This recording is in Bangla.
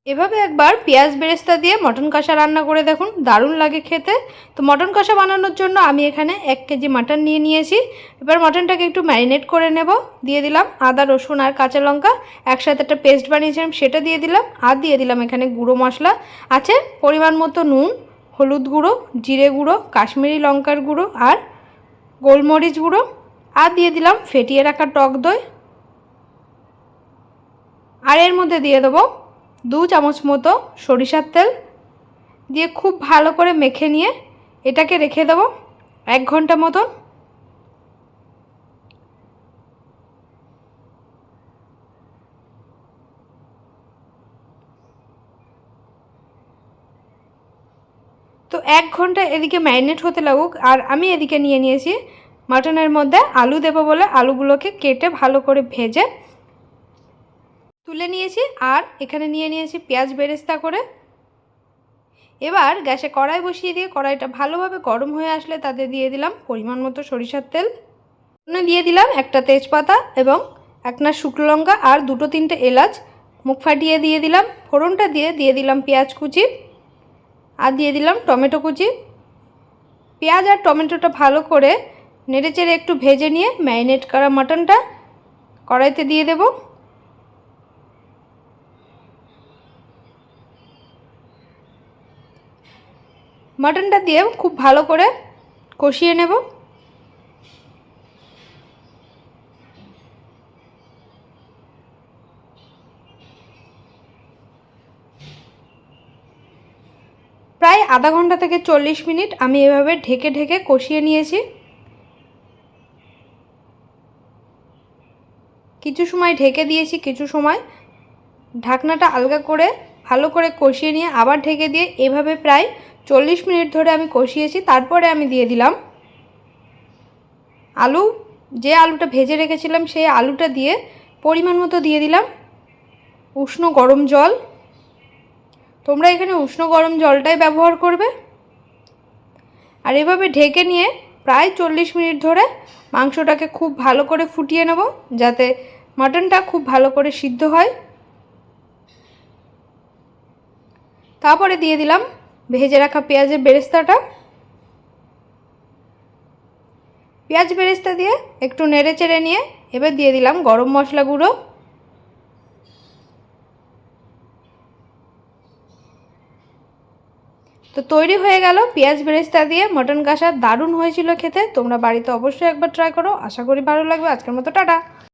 এভাবে একবার পেঁয়াজ বেরেস্তা দিয়ে মটন কষা রান্না করে দেখুন, দারুণ লাগে খেতে। তো মটন কষা বানানোর জন্য আমি এখানে 1 কেজি মাটন নিয়ে নিয়েছি। এবার মটনটাকে একটু ম্যারিনেট করে নেব। দিয়ে দিলাম আদা রসুন আর কাঁচা লঙ্কা, একসাথে একটা পেস্ট বানিয়েছিলাম সেটা দিয়ে দিলাম। আর দিয়ে দিলাম এখানে গুঁড়ো মশলা আছে পরিমাণ মতো, নুন, হলুদ গুঁড়ো, জিরে গুঁড়ো, কাশ্মীরি লঙ্কার গুঁড়ো আর গোলমরিচ গুঁড়ো। আর দিয়ে দিলাম ফেটিয়ে রাখা টক দই। আর এর মধ্যে দিয়ে দেবো 2 চামচ মতো সরিষার তেল। দিয়ে খুব ভালো করে মেখে নিয়ে এটাকে রেখে দেবো 1 ঘন্টা মতন। তো 1 ঘন্টা এদিকে ম্যারিনেট হতে লাগুক, আর আমি এদিকে নিয়ে নিয়েছি মাটনের মধ্যে আলু দেবো বলে আলুগুলোকে কেটে ভালো করে ভেজে তুলে নিয়েছি। আর এখানে নিয়ে নিয়েছি পেঁয়াজ বেরেস্তা করে। এবার গ্যাসে কড়াই বসিয়ে দিয়ে কড়াইটা ভালোভাবে গরম হয়ে আসলে তাতে দিয়ে দিলাম পরিমাণ মতো সরিষার তেল। দিয়ে দিলাম একটা তেজপাতা এবং একটা শুকনো লঙ্কা আর 2-3টে এলাচ মুখ ফাটিয়ে দিয়ে দিলাম। ফোড়নটা দিয়ে দিলাম পেঁয়াজ কুচি আর দিয়ে দিলাম টমেটো কুচি। পেঁয়াজ আর টমেটোটা ভালো করে নেড়েচেড়ে একটু ভেজে নিয়ে ম্যারিনেট করা মাটনটা কড়াইতে দিয়ে দেব। মাটনটা দিয়ে খুব ভালো করে কষিয়ে নেব। প্রায় আধা ঘন্টা থেকে 40 মিনিট আমি এভাবে ঢেকে ঢেকে কষিয়ে নিয়েছি। কিছু সময় ঢেকে দিয়েছি, কিছু সময় ঢাকনাটা আলগা করে ভালো করে কষিয়ে নিয়ে আবার ঢেকে দিয়ে এভাবে প্রায় 40 মিনিট ধরে আমি কষিয়েছি। তারপরে আমি দিয়ে দিলাম আলু। যে আলুটা ভেজে রেখেছিলাম সেই আলুটা দিয়ে পরিমাণ মতো দিয়ে দিলাম উষ্ণ গরম জল। তোমরা এখানে উষ্ণ গরম জলটাই ব্যবহার করবে। আর এভাবে ঢেকে নিয়ে প্রায় 40 মিনিট ধরে মাংসটাকে খুব ভালো করে ফুটিয়ে নেব যাতে মাটনটা খুব ভালো করে সিদ্ধ হয়। তারপরে দিয়ে দিলাম ভেজে রাখা পেঁয়াজের বেরেস্তাটা। পেঁয়াজ বেরেস্তা দিয়ে একটু নেড়ে চেড়ে নিয়ে এবার দিয়ে দিলাম গরম মশলা গুঁড়ো। তো তৈরি হয়ে গেল পেঁয়াজ বেরেস্তা দিয়ে মটন কষা। দারুণ হয়েছিল খেতে। তোমরা বাড়িতে অবশ্যই একবার ট্রাই করো, আশা করি ভালো লাগবে। আজকের মতো টাটা।